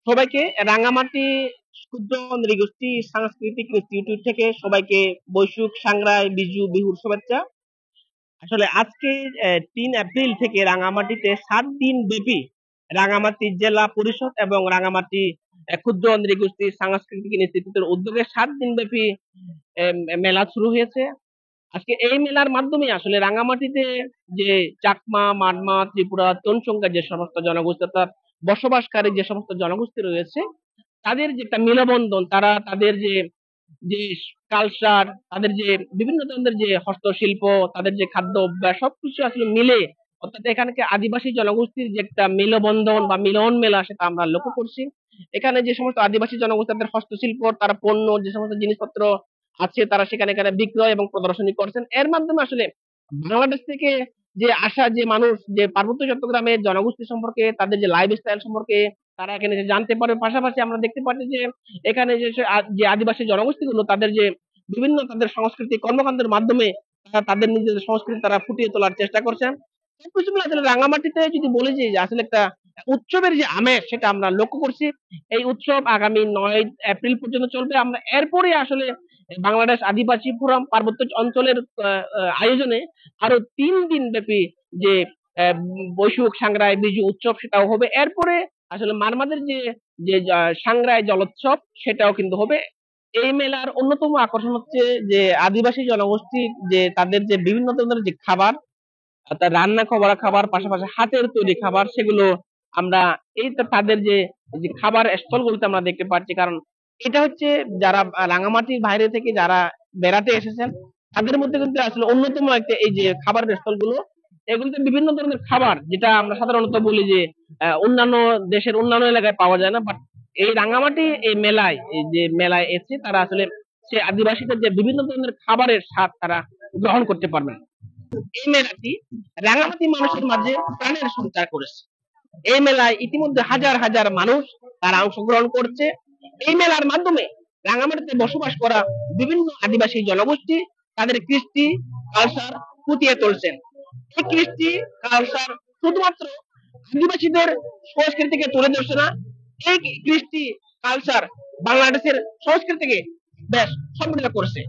সবাইকে রাঙামাটি ক্ষুদ্র নৃগোষ্ঠী সাংস্কৃতিক ইনস্টিটিউট থেকে সবাইকে বৈশুক সাংগ্রাই বিজু বিহুর শুভেচ্ছা। আসলে আজকে ৩ এপ্রিল থেকে রাঙামাটিতে ৭ দিন ব্যাপী রাঙামাটি জেলা পরিষদ এবং রাঙামাটি ক্ষুদ্র নৃগোষ্ঠী সাংস্কৃতিক ইনস্টিটিউটের উদ্যোগে ৭ দিন ব্যাপী মেলা শুরু হয়েছে। আজকে এই মেলার মাধ্যমে আসলে রাঙামাটিতে যে চাকমা, মারমা, ত্রিপুরা, তনসংখ্যা যে সমস্ত জনগোষ্ঠী অর্থাৎ বসবাসকারী যে সমস্ত জনগোষ্ঠী রয়েছে তাদের যে একটা মেলবন্ধন, তারা তাদের যে যে কালচার, তাদের যে বিভিন্ন ধরনের যে হস্তশিল্প, তাদের যে খাদ্য অভ্যাস সবকিছু আসলে মিলে, অর্থাৎ এখানকে আদিবাসী জনগোষ্ঠীর যে একটা মেলবন্ধন বা মিলন মেলা সেটা আমরা লক্ষ্য করছি। এখানে যে সমস্ত আদিবাসী জনগোষ্ঠী তাদের হস্তশিল্প, তারা পণ্য যে সমস্ত জিনিসপত্র আছে তারা সেখানে এখানে বিক্রয় এবং প্রদর্শনী করছেন। এর মাধ্যমে আসলে বাংলাদেশ থেকে যে আসা যে মানুষ যে পার্বত্য চট্টগ্রামের জনগোষ্ঠী সম্পর্কে, তাদের যে লাইফ স্টাইল সম্পর্কে তারা এখানে যে জানতে পারবে। পাশাপাশি আমরা দেখতে পাচ্ছি যে এখানে যে আদিবাসী জনগোষ্ঠীগুলো তাদের যে বিভিন্ন তাদের সংস্কৃতি কর্মকাণ্ডের মাধ্যমে তারা তাদের নিজেদের সংস্কৃতি তারা ফুটিয়ে তোলার চেষ্টা করছেন। সবকিছু মিলে আসলে রাঙামাটিতে যদি বলি যে আসলে একটা উৎসবের যে আমেজ সেটা আমরা লক্ষ্য করছি। এই উৎসব আগামী ৯ এপ্রিল পর্যন্ত চলবে। আমরা এরপরে আসলে বাংলাদেশ আদিবাসী ফোরাম পার্বত্য অঞ্চলের আয়োজনে আরো ৩ দিন ব্যাপী যে বৈশুক সাংগ্রাই বিজু উৎসব সেটাও হবে। এরপরে আসলে মারমাদের যে যে সাংগ্রাই জলোৎসব সেটাও কিন্তু হবে। এই মেলার অন্যতম আকর্ষণ হচ্ছে যে আদিবাসী জনগোষ্ঠী যে তাদের যে বিভিন্ন ধরনের যে খাবার, অর্থাৎ রান্না করা খাবার, পাশাপাশি হাতের তৈরি খাবার, সেগুলো আমরা এই তো তাদের যে যে খাবার স্টল গুলোতে আমরা দেখতে পাচ্ছি। কারণ এটা হচ্ছে যারা রাঙামাটির বাইরে থেকে যারা বেড়াতে এসেছেন তাদের মধ্যে কিন্তু আসলে অন্যতম একটা এই যে খাবারের স্টল গুলো, এগুলোতে বিভিন্ন ধরনের খাবার যেটা আমরা সাধারণত বলি যে অন্যান্য দেশের অন্যান্য এলাকায় পাওয়া যায় না, বাট এই রাঙামাটি এই মেলায় এই যে মেলায় এসে তারা আসলে সে আদিবাসীদের যে বিভিন্ন ধরনের খাবারের স্বাদ তারা গ্রহণ করতে পারবেন। এই মেলাটি রাঙামাটি মানুষের মাঝে প্রাণের সঞ্চার করেছে। এই মেলায় ইতিমধ্যে হাজার হাজার মানুষ তারা অংশগ্রহণ করছে। এই মেলার মাধ্যমে রাঙামাটিতে বসবাস করা বিভিন্ন আদিবাসী জনগোষ্ঠী তাদের কৃষ্টি কালচার ফুটিয়ে তুলছেন। এই কৃষ্টি কালচার শুধুমাত্র আদিবাসীদের সংস্কৃতিকে তুলে ধরছে না, এই কৃষ্টি কালচার বাংলাদেশের সংস্কৃতিকে বেশ সমৃদ্ধ করছে।